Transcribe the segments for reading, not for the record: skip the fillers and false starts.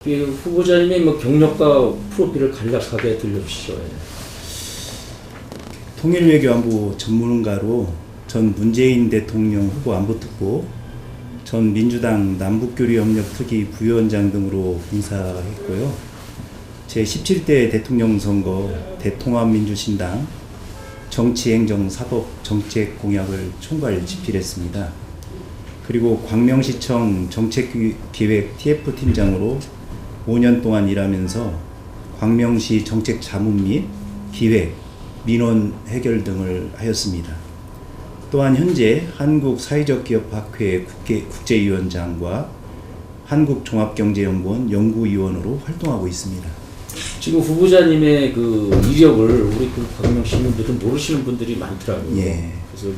후보자님의 경력과 프로필을 간략하게 들려주시죠. 통일외교안보 전문가로 전 문재인 대통령 후보 안보특보, 전 민주당 남북교류협력특위 부위원장 등으로 봉사했고요. 제17대 대통령 선거 대통합민주신당 정치행정사법정책공약을 총괄 집필했습니다. 그리고 광명시청 정책기획 TF팀장으로 5년 동안 일하면서 광명시 정책 자문 및 기획, 민원 해결 등을 하였습니다. 또한 현재 한국사회적기업학회 국제위원장과 한국종합경제연구원 연구위원으로 활동하고 있습니다. 지금 후보자님의 이력을 우리 광명 시민들은 모르시는 분들이 많더라고요. 예. 그래서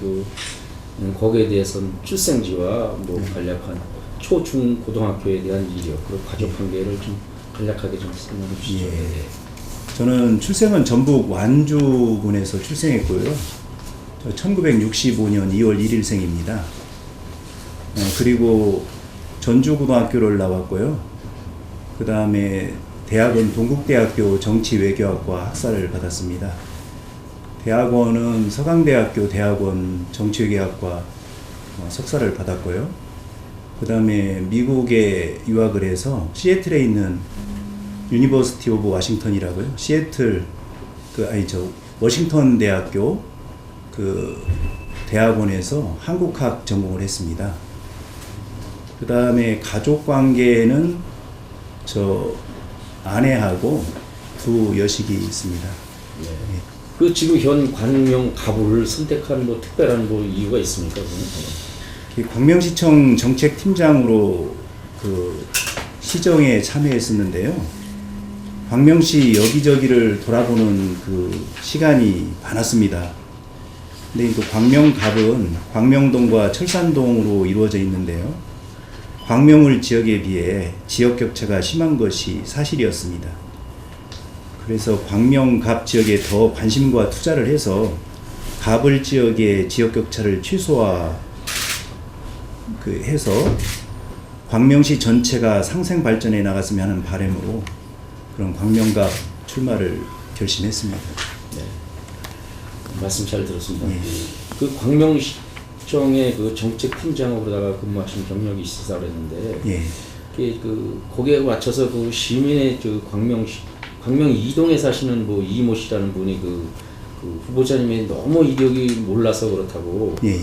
거기에 대해서는 출생지와 간략한 초, 중, 고등학교에 대한 이력, 그리고 가족 관계를 좀 간략하게 좀 설명해 주시죠. 예. 저는 출생은 전북 완주군에서 출생했고요. 1965년 2월 1일생입니다. 그리고 전주고등학교를 나왔고요. 그 다음에 대학은 동국대학교 정치외교학과 학사를 받았습니다. 대학원은 서강대학교 대학원 정치외교학과 석사를 받았고요. 그 다음에 미국에 유학을 해서 시애틀에 있는 유니버시티 오브 워싱턴이라고요. 워싱턴 대학교 대학원에서 한국학 전공을 했습니다. 그 다음에 가족 관계는 저 아내하고 두 여식이 있습니다. 네. 지금 현 광명 가부를 선택한 특별한 이유가 있습니까? 광명시청 정책팀장으로 시정에 참여했었는데요. 광명시 여기저기를 돌아보는 시간이 많았습니다. 근데 광명갑은 광명동과 철산동으로 이루어져 있는데요. 광명을 지역에 비해 지역 격차가 심한 것이 사실이었습니다. 그래서 광명갑 지역에 더 관심과 투자를 해서 갑을 지역의 지역 격차를 해서 광명시 전체가 상생 발전해 나갔으면 하는 바람으로 그런 광명갑 출마를 결심했습니다. 네. 말씀 잘 들었습니다. 예. 광명시청의 정책팀장으로다가 근무하신 경력이 있으시다고 그랬는데, 예. 거기에 맞춰서 시민의 광명 이동에 사시는 이모 씨라는 분이 후보자님의 너무 이력이 몰라서 그렇다고 예.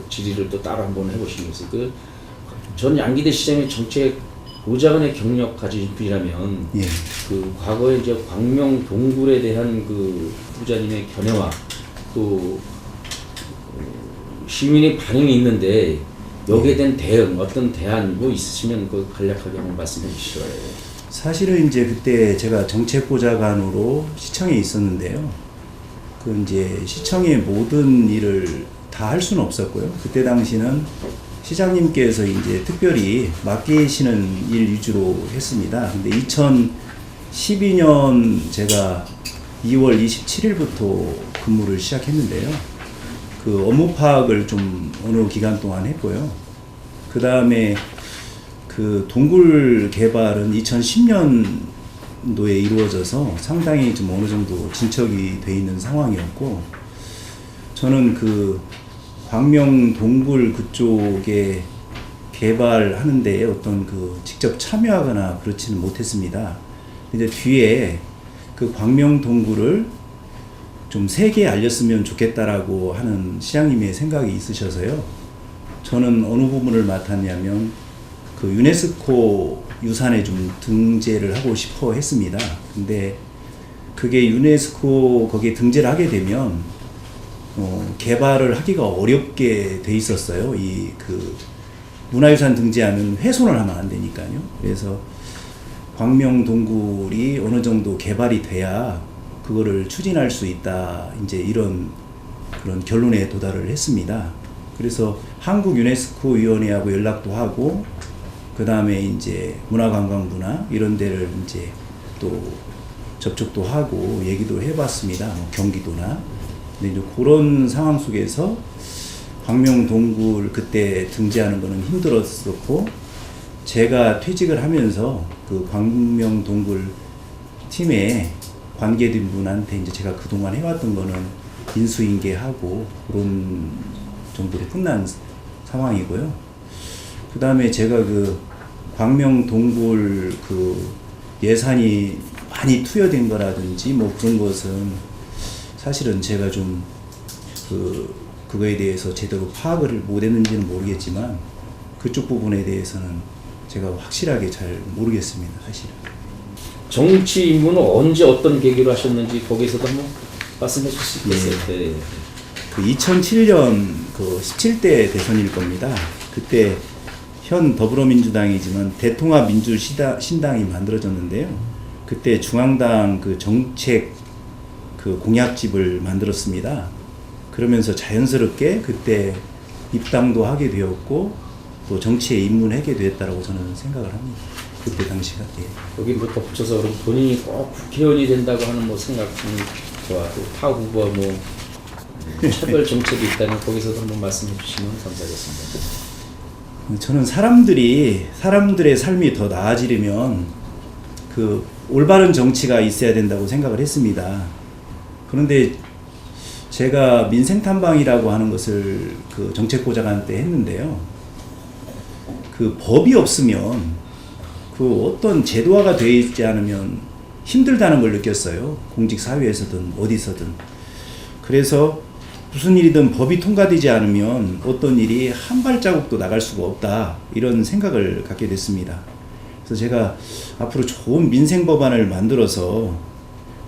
질의를 또 따로 한번 해보시면서 전 양기대 시장의 정책 보좌관의 경력 가진 분이라면 예. 과거에 광명 동굴에 대한 후보자님의 견해와 또 시민의 반응이 있는데 여기에 대한 대응, 어떤 대안 있으시면 간략하게 한번 말씀해 주시죠. 사실은 그때 제가 정책보좌관으로 시청에 있었는데요. 시청의 모든 일을 다 할 수는 없었고요. 그때 당시는 시장님께서 특별히 맡기시는 일 위주로 했습니다. 근데 2012년 제가 2월 27일부터 근무를 시작했는데요. 업무 파악을 좀 어느 기간 동안 했고요. 그 다음에 동굴 개발은 2010년도에 이루어져서 상당히 좀 어느 정도 진척이 돼 있는 상황이었고, 저는 광명 동굴 그쪽에 개발하는데 직접 참여하거나 그렇지는 못했습니다. 이제 뒤에 광명 동굴을 좀 세계에 알렸으면 좋겠다라고 하는 시장님의 생각이 있으셔서요. 저는 어느 부분을 맡았냐면 유네스코 유산에 좀 등재를 하고 싶어 했습니다. 근데 그게 유네스코 거기에 등재를 하게 되면 개발을 하기가 어렵게 돼 있었어요. 문화유산 등재하면 훼손을 하면 안 되니까요. 그래서 광명 동굴이 어느 정도 개발이 돼야 그거를 추진할 수 있다. 이런 그런 결론에 도달을 했습니다. 그래서 한국 유네스코 위원회하고 연락도 하고, 그 다음에 문화관광부나 이런 데를 또 접촉도 하고 얘기도 해봤습니다. 경기도나. 근데 그런 상황 속에서 광명 동굴 그때 등재하는 거는 힘들었었고, 제가 퇴직을 하면서 그 광명 동굴 팀에 관계된 분한테 이제 제가 그동안 해왔던 거는 인수인계하고 그런 정도로 끝난 상황이고요. 그 다음에 제가 그 광명 동굴 그 예산이 많이 투여된 거라든지 뭐 그런 것은 사실은 제가 좀 그거에 대해서 제대로 파악을 못했는지는 모르겠지만 그쪽 부분에 대해서는 제가 확실하게 잘 모르겠습니다, 사실은. 정치 입문은 언제 어떤 계기로 하셨는지 거기에서도 한번 말씀해 주실 수 있겠어요? 네. 그 2007년 그 17대 대선일 겁니다. 그때 현 더불어민주당이지만 대통합민주신당이 만들어졌는데요. 그때 중앙당 그 정책 그 공약집을 만들었습니다. 그러면서 자연스럽게 그때 입당도 하게 되었고 또 정치에 입문하게 되었다고 저는 생각을 합니다. 그때 당시가. 예. 여기 뭐 덧붙여서 그럼 본인이 꼭 국회의원이 된다고 하는 뭐 생각과 또 타 후보와 뭐 차별 정책이 있다면 거기서도 한번 말씀해 주시면 감사하겠습니다. 저는 사람들의 삶이 더 나아지려면 그 올바른 정치가 있어야 된다고 생각을 했습니다. 그런데 제가 민생탐방이라고 하는 것을 그 정책보좌관 때 했는데요. 그 법이 없으면 그 어떤 제도화가 되어 있지 않으면 힘들다는 걸 느꼈어요. 공직사회에서든 어디서든. 그래서 무슨 일이든 법이 통과되지 않으면 어떤 일이 한 발자국도 나갈 수가 없다. 이런 생각을 갖게 됐습니다. 그래서 제가 앞으로 좋은 민생 법안을 만들어서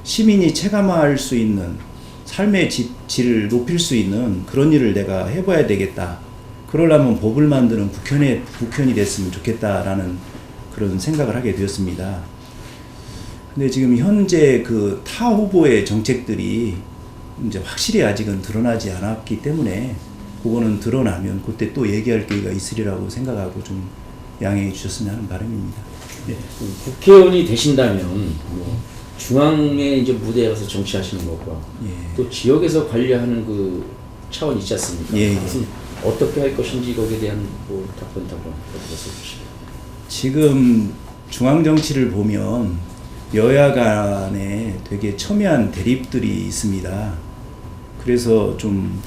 시민이 체감할 수 있는 삶의 질을 높일 수 있는 그런 일을 내가 해봐야 되겠다. 그러려면 법을 만드는 국현이 됐으면 좋겠다라는 그런 생각을 하게 되었습니다. 근데 지금 현재 그 타 후보의 정책들이 이제 확실히 아직은 드러나지 않았기 때문에 그거는 드러나면 그때 또 얘기할 기회가 있으리라고 생각하고 좀 양해해 주셨으면 하는 바람입니다. 네. 국회의원이 되신다면 뭐 중앙에 이제 무대에 가서 정치하시는 것과 예. 또 지역에서 관리하는 그 차원이 있지 않습니까? 예. 그것은 어떻게 할 것인지 거기에 대한 뭐 답변 어떻게 해주시죠? 지금 중앙 정치를 보면 여야 간에 되게 첨예한 대립들이 있습니다. 그래서 좀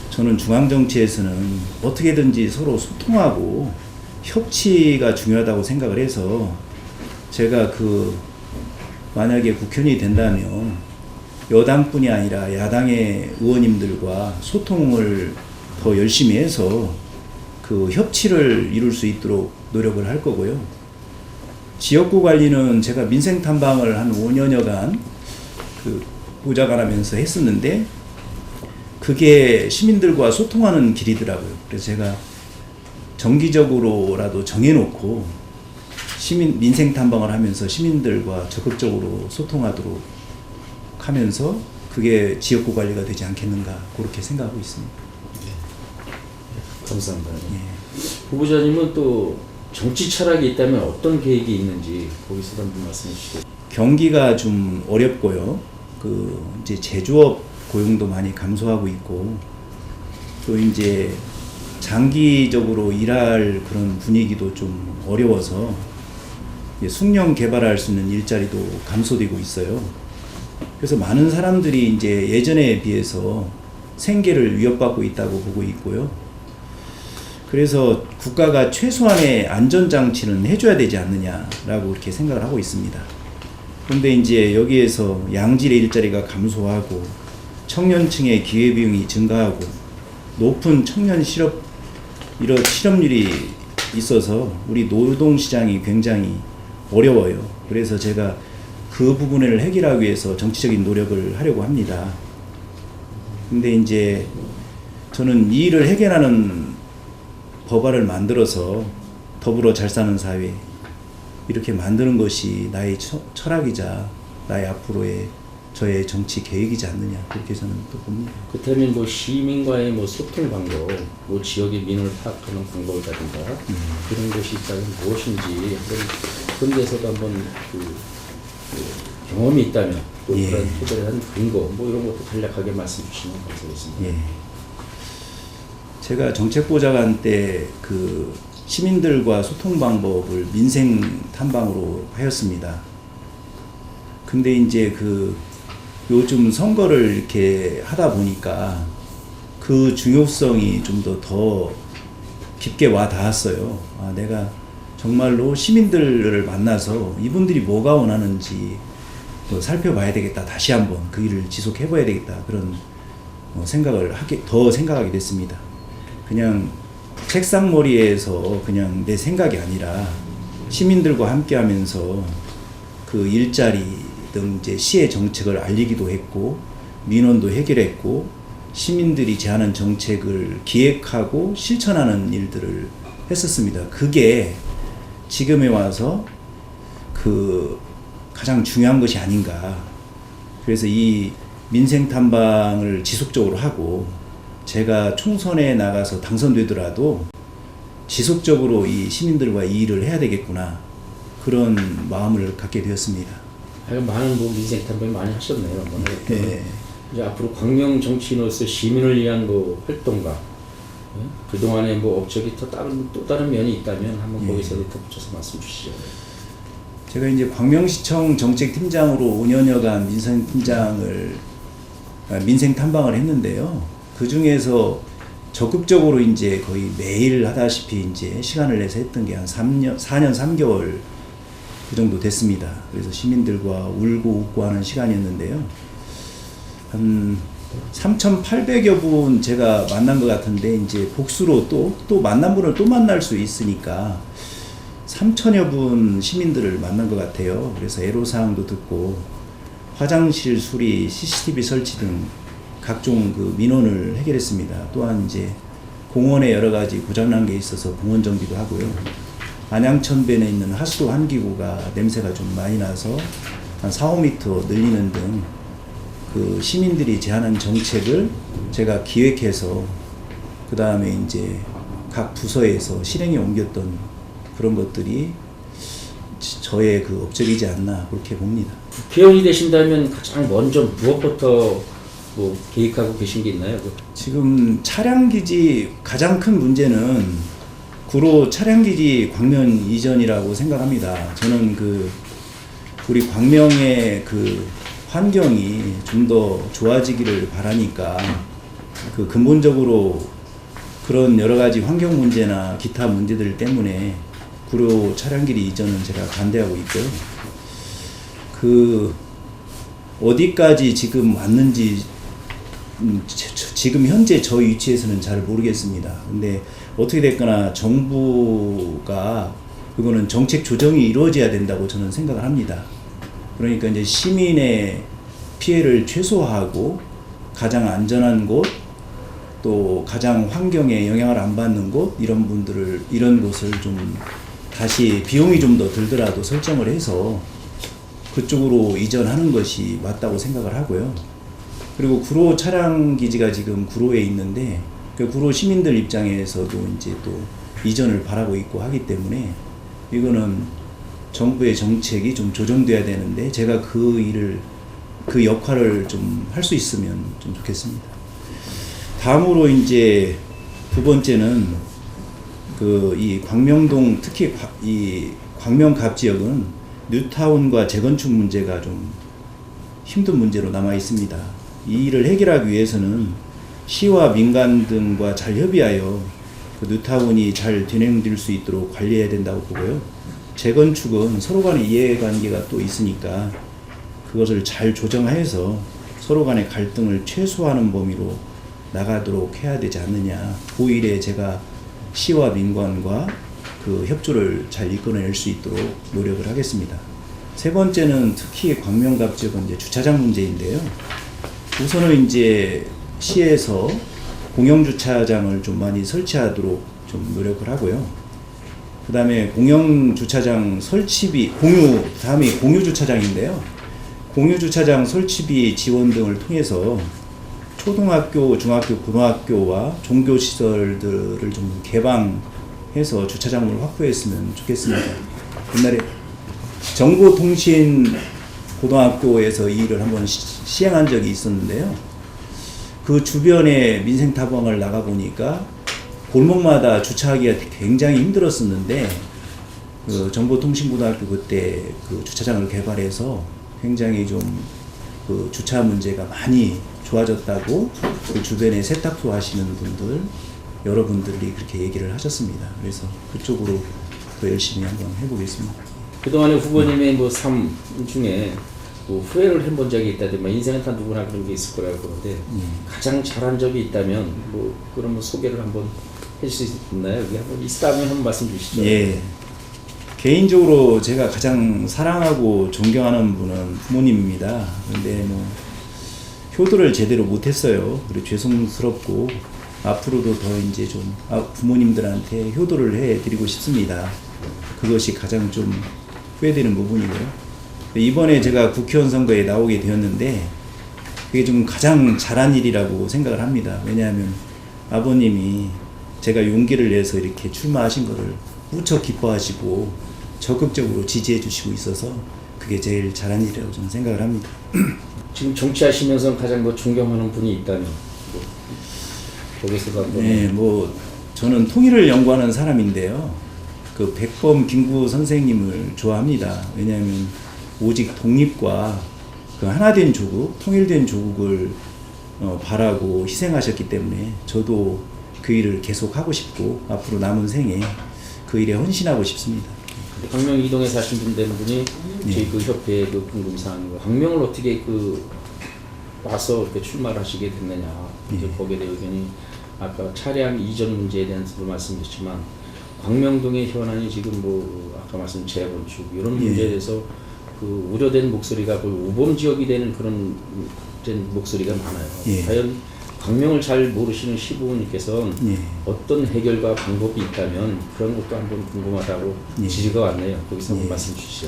저는 중앙 정치에서는 어떻게든지 서로 소통하고 협치가 중요하다고 생각을 해서 제가 만약에 국회의원이 된다면 여당뿐이 아니라 야당의 의원님들과 소통을 더 열심히 해서 그 협치를 이룰 수 있도록 노력을 할 거고요. 지역구 관리는 제가 민생 탐방을 한 5년여간 그 보좌관 하면서 했었는데 그게 시민들과 소통하는 길이더라고요. 그래서 제가 정기적으로라도 정해놓고 민생 탐방을 하면서 시민들과 적극적으로 소통하도록 하면서 그게 지역구 관리가 되지 않겠는가 그렇게 생각하고 있습니다. 감사합니다. 예. 후보자님은 또 정치 철학이 있다면 어떤 계획이 있는지 거기서 한번 말씀해 주시죠. 경기가 좀 어렵고요. 이제 제조업 고용도 많이 감소하고 있고 또 이제 장기적으로 일할 그런 분위기도 좀 어려워서 숙련 개발할 수 있는 일자리도 감소되고 있어요. 그래서 많은 사람들이 이제 예전에 비해서 생계를 위협받고 있다고 보고 있고요. 그래서 국가가 최소한의 안전장치는 해줘야 되지 않느냐라고 그렇게 생각을 하고 있습니다. 그런데 이제 여기에서 양질의 일자리가 감소하고 청년층의 기회비용이 증가하고 높은 청년 실업률이 있어서 우리 노동시장이 굉장히 어려워요. 그래서 제가 그 부분을 해결하기 위해서 정치적인 노력을 하려고 합니다. 근데 이제 저는 이 일을 해결하는 법안을 만들어서 더불어 잘 사는 사회 이렇게 만드는 것이 나의 철학이자 나의 앞으로의 저의 정치 계획이지 않느냐 그렇게 저는 또 봅니다. 그렇다면 뭐 시민과의 뭐 소통 방법, 뭐 지역의 민원을 파악하는 방법이라든가 그런 것이 있다면 무엇인지 그런 데서도 한번 그 경험이 있다면 또 예. 그런 해결한 근거 뭐 이런 것도 간략하게 말씀해 주시면 감사하겠습니다. 예. 제가 정책보좌관 때 시민들과 소통 방법을 민생 탐방으로 하였습니다. 근데 이제 그 요즘 선거를 이렇게 하다 보니까 그 중요성이 좀 더 깊게 와 닿았어요. 아, 내가 정말로 시민들을 만나서 이분들이 뭐가 원하는지 살펴봐야 되겠다. 다시 한번 그 일을 지속해봐야 되겠다. 그런 더 생각하게 됐습니다. 그냥 책상머리에서 그냥 내 생각이 아니라 시민들과 함께 하면서 그 일자리 등 이제 시의 정책을 알리기도 했고, 민원도 해결했고, 시민들이 제안한 정책을 기획하고 실천하는 일들을 했었습니다. 그게 지금에 와서 그 가장 중요한 것이 아닌가. 그래서 이 민생 탐방을 지속적으로 하고, 제가 총선에 나가서 당선되더라도 지속적으로 이 시민들과 이 일을 해야 되겠구나. 그런 마음을 갖게 되었습니다. 많은 뭐 민생 탐방 많이 하셨네요. 네. 이제 앞으로 광명 정치인으로서 시민을 위한 뭐 활동가, 예? 그동안에 뭐 업적이 또 다른 면이 있다면 한번 거기서도 덧붙여서 말씀 주시죠. 제가 이제 광명시청 정책팀장으로 5년여간 민생 탐방을 했는데요. 그 중에서 적극적으로 이제 거의 매일 하다시피 이제 시간을 내서 했던 게 한 4년 3개월 그 정도 됐습니다. 그래서 시민들과 울고 웃고 하는 시간이었는데요. 한 3,800여 분 제가 만난 것 같은데, 이제 복수로 또 만난 분을 또 만날 수 있으니까 3,000여 분 시민들을 만난 것 같아요. 그래서 애로사항도 듣고 화장실 수리, CCTV 설치 등 각종 그 민원을 해결했습니다. 또한 이제 공원에 여러 가지 고장난 게 있어서 공원 정비도 하고요. 안양천변에 있는 하수도 한 기구가 냄새가 좀 많이 나서 한 4-5m 늘리는 등 그 시민들이 제안한 정책을 제가 기획해서 그 다음에 이제 각 부서에서 실행에 옮겼던 그런 것들이 저의 그 업적이지 않나 그렇게 봅니다. 개원이 되신다면 가장 먼저 무엇부터 뭐 계획하고 계신 게 있나요? 지금 차량기지 가장 큰 문제는 구로 차량기지 광명 이전이라고 생각합니다. 저는 그 우리 광명의 그 환경이 좀 더 좋아지기를 바라니까 그 근본적으로 그런 여러 가지 환경 문제나 기타 문제들 때문에 구로 차량길이 이전은 제가 반대하고 있고요. 그 어디까지 지금 왔는지 지금 현재 저 위치에서는 잘 모르겠습니다. 근데 어떻게 됐거나 정부가 그거는 정책 조정이 이루어져야 된다고 저는 생각을 합니다. 그러니까 이제 시민의 피해를 최소화하고 가장 안전한 곳, 또 가장 환경에 영향을 안 받는 곳, 이런 곳을 좀 다시 비용이 좀 더 들더라도 설정을 해서 그쪽으로 이전하는 것이 맞다고 생각을 하고요. 그리고 구로 차량 기지가 지금 구로에 있는데 그 구로 시민들 입장에서도 이제 또 이전을 바라고 있고 하기 때문에 이거는 정부의 정책이 좀 조정돼야 되는데 제가 그 역할을 좀 할 수 있으면 좀 좋겠습니다. 다음으로 이제 두 번째는 이 광명동, 특히 이 광명갑 지역은 뉴타운과 재건축 문제가 좀 힘든 문제로 남아 있습니다. 이 일을 해결하기 위해서는 시와 민간 등과 잘 협의하여 그 뉴타운이 잘 진행될 수 있도록 관리해야 된다고 보고요. 재건축은 서로 간의 이해관계가 또 있으니까 그것을 잘 조정해서 서로 간의 갈등을 최소화하는 범위로 나가도록 해야 되지 않느냐. 그 일에 제가 시와 민관과 그 협조를 잘 이끌어낼 수 있도록 노력을 하겠습니다. 세 번째는 특히 광명갑 지역은 이제 주차장 문제인데요. 우선은 이제 시에서 공영 주차장을 좀 많이 설치하도록 좀 노력을 하고요. 그 다음에 공영 주차장 설치비, 다음에 공유 주차장인데요. 공유 주차장 설치비 지원 등을 통해서 초등학교, 중학교, 고등학교와 종교시설들을 좀 개방해서 주차장을 확보했으면 좋겠습니다. 옛날에 정보통신 고등학교에서 이 일을 한번 시행한 적이 있었는데요. 그 주변에 민생 탐방을 나가보니까 골목마다 주차하기가 굉장히 힘들었었는데 그 정보통신고등학교 그때 그 주차장을 개발해서 굉장히 좀 그 주차 문제가 많이 좋아졌다고 그 주변에 세탁소 하시는 분들 여러분들이 그렇게 얘기를 하셨습니다. 그래서 그쪽으로 더 열심히 한번 해보겠습니다. 그동안에 후보님의 뭐 삶 중에 뭐 후회를 해본 적이 있다든가 인생은 다 누구나 그런 게 있을 거라고 그러는데 가장 잘한 적이 있다면 뭐 그런 뭐 소개를 한번 해주실 수 있나요? 여기 한번 있다면 한번 말씀 주시죠. 예. 개인적으로 제가 가장 사랑하고 존경하는 분은 부모님입니다. 근데 뭐 효도를 제대로 못했어요. 그리고 죄송스럽고 앞으로도 더 이제 좀 부모님들한테 효도를 해드리고 싶습니다. 그것이 가장 좀 후회되는 부분이고요. 이번에 제가 국회의원 선거에 나오게 되었는데 그게 좀 가장 잘한 일이라고 생각을 합니다. 왜냐하면 아버님이 제가 용기를 내서 이렇게 출마하신 것을 무척 기뻐하시고 적극적으로 지지해 주시고 있어서 그게 제일 잘한 일이라고 저는 생각을 합니다. 지금 정치하시면서 가장 뭐 존경하는 분이 있다면 뭐 거기서도 한번. 네, 뭐 저는 통일을 연구하는 사람인데요. 그 백범 김구 선생님을 좋아합니다. 왜냐하면 오직 독립과 그 하나된 조국, 통일된 조국을 바라고 희생하셨기 때문에 저도 그 일을 계속 하고 싶고 앞으로 남은 생에 그 일에 헌신하고 싶습니다. 광명 이동에 사신 분 되는 분이 저희 그 협회의 그 궁금사항인 거. 광명을 어떻게 그 와서 이렇게 출마를 하시게 됐느냐. 이제 거기에 대해 의견이 아까 차량 이전 문제에 대해서도 말씀드렸지만 광명동의 현안이 지금 뭐 아까 말씀 재건축 이런 문제에 대해서 그 우려된 목소리가 거의 우범 지역이 되는 그런 목소리가 많아요. 과연 광명을 잘 모르시는 시부모님께서 어떤 해결과 방법이 있다면 그런 것도 한번 궁금하다고 지지가 왔네요. 거기서 한번 말씀 주시죠.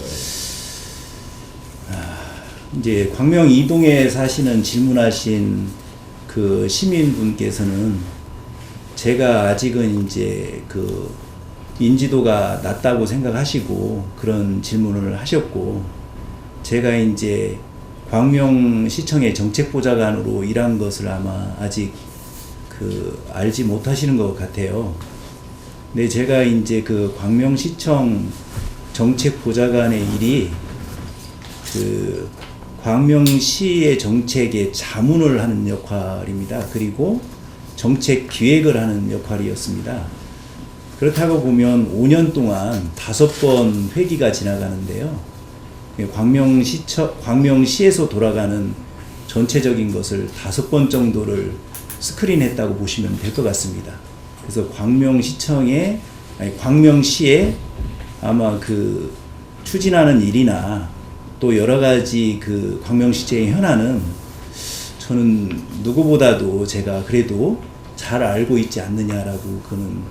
이제 광명 이동에 사시는 질문하신 그 시민분께서는 제가 아직은 이제 그 인지도가 낮다고 생각하시고 그런 질문을 하셨고 제가 이제 광명시청의 정책보좌관으로 일한 것을 아마 아직 그 알지 못하시는 것 같아요. 근데 제가 이제 그 광명시청 정책보좌관의 일이 그 광명시의 정책에 자문을 하는 역할입니다. 그리고 정책 기획을 하는 역할이었습니다. 그렇다고 보면 5년 동안 5번 회기가 지나가는데요. 광명시에서 돌아가는 전체적인 것을 5번 정도를 스크린했다고 보시면 될 것 같습니다. 그래서 광명시에 아마 그 추진하는 일이나 또 여러 가지 그 광명시청의 현안은 저는 누구보다도 제가 그래도 잘 알고 있지 않느냐라고 그는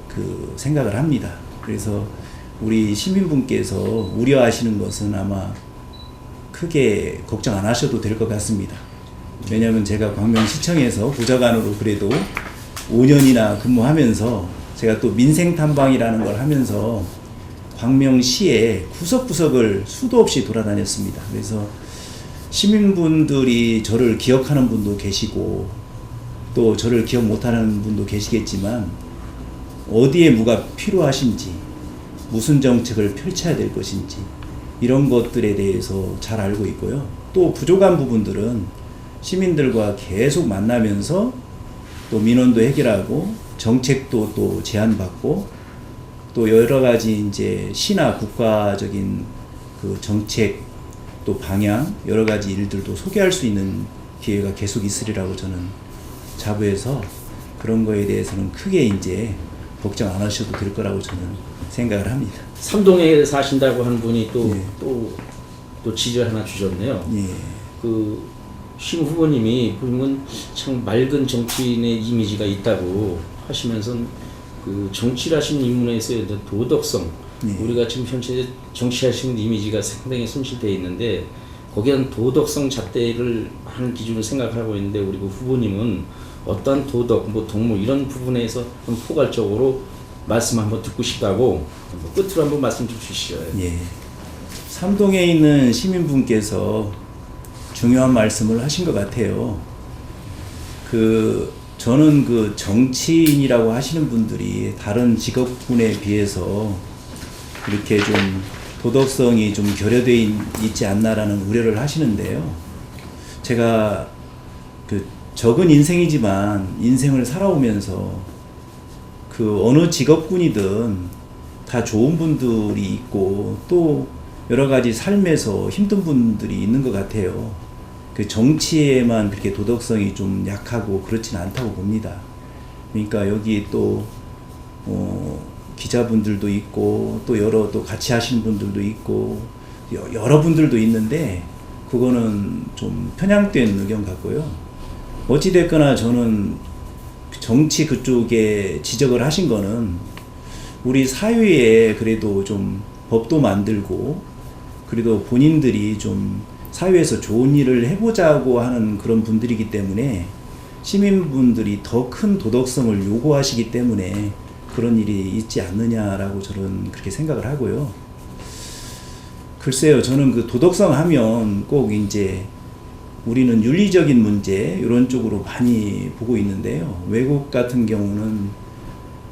그 생각을 합니다. 그래서 우리 시민분께서 우려하시는 것은 아마 크게 걱정 안 하셔도 될 것 같습니다. 왜냐하면 제가 광명시청에서 보좌관으로 그래도 5년이나 근무하면서 제가 또 민생탐방이라는 걸 하면서 광명시의 구석구석을 수도 없이 돌아다녔습니다. 그래서 시민분들이 저를 기억하는 분도 계시고 또 저를 기억 못하는 분도 계시겠지만 어디에 뭐가 필요하신지 무슨 정책을 펼쳐야 될 것인지 이런 것들에 대해서 잘 알고 있고요. 또 부족한 부분들은 시민들과 계속 만나면서 또 민원도 해결하고 정책도 또 제안받고 또 여러 가지 이제 시나 국가적인 그 정책 또 방향 여러 가지 일들도 소개할 수 있는 기회가 계속 있으리라고 저는 자부해서 그런 거에 대해서는 크게 이제 걱정 안 하셔도 될 거라고 저는 생각을 합니다. 삼동에 사신다고 하는 분이 또 지지를 하나 주셨네요. 그 심 후보님이 보면 참 맑은 정치인의 이미지가 있다고 하시면서 그 정치를 하시는 인물에서의 도덕성 우리가 지금 현재 정치하시는 이미지가 상당히 손실되어 있는데 거기에 도덕성 잣대를 하는 기준을 생각하고 있는데 우리 그 후보님은 어떠한 도덕, 뭐 동물 이런 부분에서 좀 포괄적으로 말씀 한번 듣고 싶다고 끝으로 한번 말씀 좀 주시죠. 삼동에 있는 시민분께서 중요한 말씀을 하신 것 같아요. 저는 그 정치인이라고 하시는 분들이 다른 직업군에 비해서 이렇게 좀 도덕성이 좀 결여되어 있지 않나라는 우려를 하시는데요. 제가 그 적은 인생이지만 인생을 살아오면서 그 어느 직업군이든 다 좋은 분들이 있고 또 여러 가지 삶에서 힘든 분들이 있는 것 같아요. 그 정치에만 그렇게 도덕성이 좀 약하고 그렇지는 않다고 봅니다. 그러니까 여기 또 기자분들도 있고 또 여러 또 같이 하시는 분들도 있고 여러 분들도 있는데 그거는 좀 편향된 의견 같고요. 어찌됐거나 저는 정치 그쪽에 지적을 하신 거는 우리 사회에 그래도 좀 법도 만들고 그래도 본인들이 좀 사회에서 좋은 일을 해보자고 하는 그런 분들이기 때문에 시민분들이 더 큰 도덕성을 요구하시기 때문에 그런 일이 있지 않느냐라고 저는 그렇게 생각을 하고요. 글쎄요, 저는 그 도덕성 하면 꼭 이제 우리는 윤리적인 문제 이런 쪽으로 많이 보고 있는데요. 외국 같은 경우는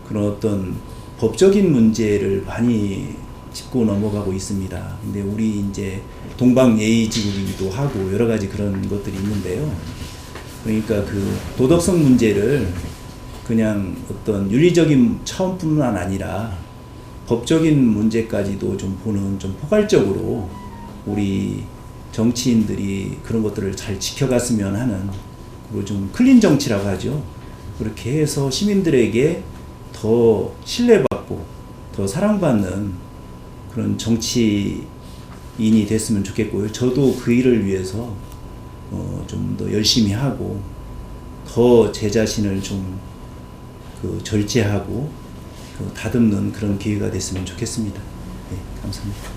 그런 어떤 법적인 문제를 많이 짚고 넘어가고 있습니다. 근데 우리 이제 동방예의지국이기도 하고 여러 가지 그런 것들이 있는데요. 그러니까 그 도덕성 문제를 그냥 어떤 윤리적인 차원뿐만 아니라 법적인 문제까지도 좀 보는 좀 포괄적으로 우리 정치인들이 그런 것들을 잘 지켜갔으면 하는, 그리고 좀 클린 정치라고 하죠. 그렇게 해서 시민들에게 더 신뢰받고 더 사랑받는 그런 정치인이 됐으면 좋겠고요. 저도 그 일을 위해서 좀 더 열심히 하고 더 제 자신을 좀 절제하고 다듬는 그런 기회가 됐으면 좋겠습니다. 네, 감사합니다.